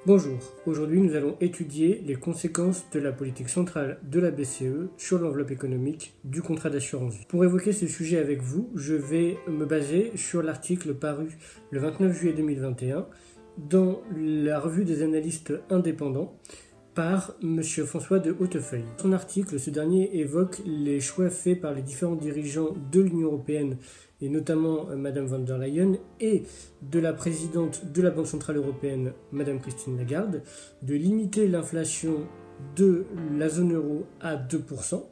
Bonjour, aujourd'hui nous allons étudier les conséquences de la politique centrale de la BCE sur l'enveloppe économique du contrat d'assurance vie. Pour évoquer ce sujet avec vous, je vais me baser sur l'article paru le 29 juillet 2021 dans la revue des analystes indépendants par M. François de Hautefeuille. Dans son article, ce dernier évoque les choix faits par les différents dirigeants de l'Union européenne, et notamment Mme von der Leyen, et de la présidente de la Banque Centrale Européenne, Mme Christine Lagarde, de limiter l'inflation de la zone euro à 2%,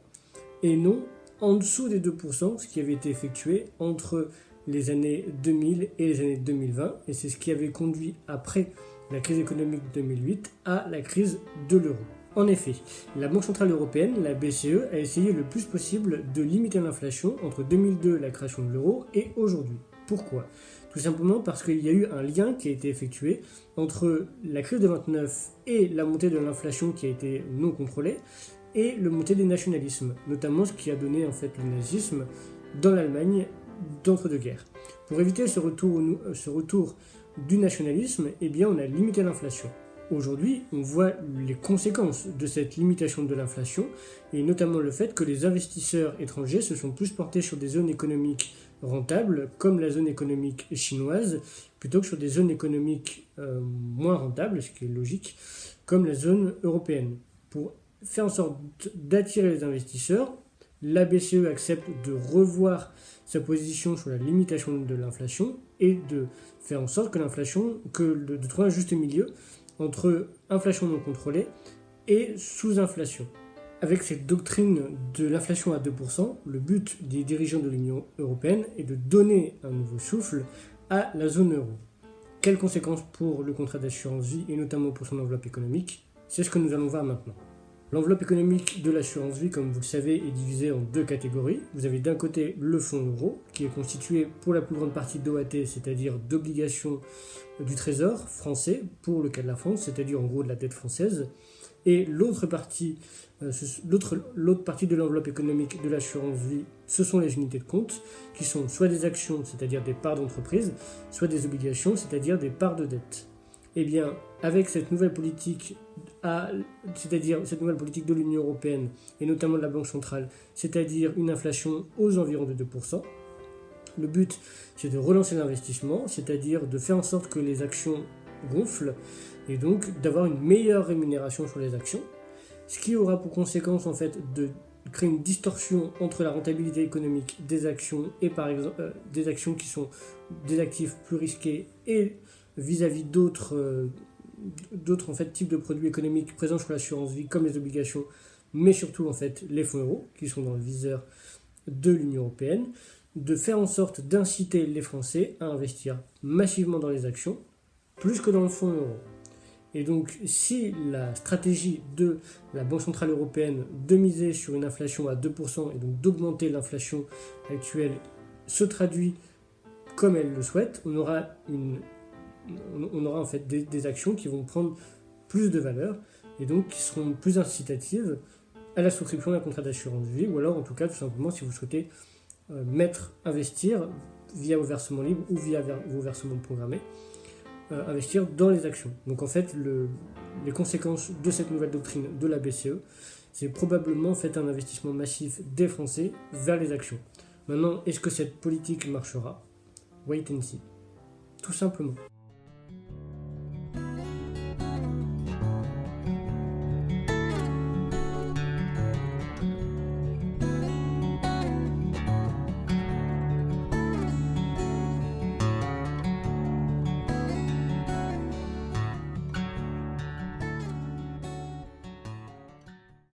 et non en dessous des 2%, ce qui avait été effectué entre les années 2000 et les années 2020, et c'est ce qui avait conduit après la crise économique de 2008 à la crise de l'euro. En effet, la Banque Centrale Européenne, la BCE, a essayé le plus possible de limiter l'inflation entre 2002, la création de l'euro, et aujourd'hui. Pourquoi ? Tout simplement parce qu'il y a eu un lien qui a été effectué entre la crise de 29 et la montée de l'inflation qui a été non contrôlée, et le montée des nationalismes, notamment ce qui a donné en fait le nazisme dans l'Allemagne d'entre-deux-guerres. Pour éviter ce retour du nationalisme, eh bien on a limité l'inflation. Aujourd'hui, on voit les conséquences de cette limitation de l'inflation, et notamment le fait que les investisseurs étrangers se sont plus portés sur des zones économiques rentables, comme la zone économique chinoise, plutôt que sur des zones économiques moins rentables, ce qui est logique, comme la zone européenne. Pour faire en sorte d'attirer les investisseurs, la BCE accepte de revoir sa position sur la limitation de l'inflation et de faire en sorte de trouver un juste milieu entre inflation non contrôlée et sous-inflation. Avec cette doctrine de l'inflation à 2%, le but des dirigeants de l'Union européenne est de donner un nouveau souffle à la zone euro. Quelles conséquences pour le contrat d'assurance vie et notamment pour son enveloppe économique ? C'est ce que nous allons voir maintenant. L'enveloppe économique de l'assurance vie, comme vous le savez, est divisée en deux catégories. Vous avez d'un côté le fonds euro, qui est constitué pour la plus grande partie d'OAT, c'est-à-dire d'obligations du Trésor français, pour le cas de la France, c'est-à-dire en gros de la dette française. Et l'autre partie de l'enveloppe économique de l'assurance vie, ce sont les unités de compte, qui sont soit des actions, c'est-à-dire des parts d'entreprise, soit des obligations, c'est-à-dire des parts de dette. Eh bien, avec cette nouvelle politique, de l'Union européenne, et notamment de la Banque centrale, c'est-à-dire une inflation aux environs de 2%, le but, c'est de relancer l'investissement, c'est-à-dire de faire en sorte que les actions gonflent, et donc d'avoir une meilleure rémunération sur les actions, ce qui aura pour conséquence en fait de créer une distorsion entre la rentabilité économique des actions et par exemple des actions qui sont des actifs plus risqués et vis-à-vis d'autres en fait, types de produits économiques présents sur l'assurance vie comme les obligations, mais surtout en fait les fonds euros qui sont dans le viseur de l'Union européenne, de faire en sorte d'inciter les Français à investir massivement dans les actions plus que dans le fonds euro. Et donc si la stratégie de la Banque Centrale Européenne de miser sur une inflation à 2% et donc d'augmenter l'inflation actuelle se traduit comme elle le souhaite, on aura en fait des actions qui vont prendre plus de valeur et donc qui seront plus incitatives à la souscription d'un contrat d'assurance vie, ou alors en tout cas tout simplement si vous souhaitez investir via vos versements libres ou via vos versements programmés, investir dans les actions. Donc en fait les conséquences de cette nouvelle doctrine de la BCE, c'est probablement en fait un investissement massif des Français vers les actions. Maintenant, est-ce que cette politique marchera ? Wait and see. Tout simplement.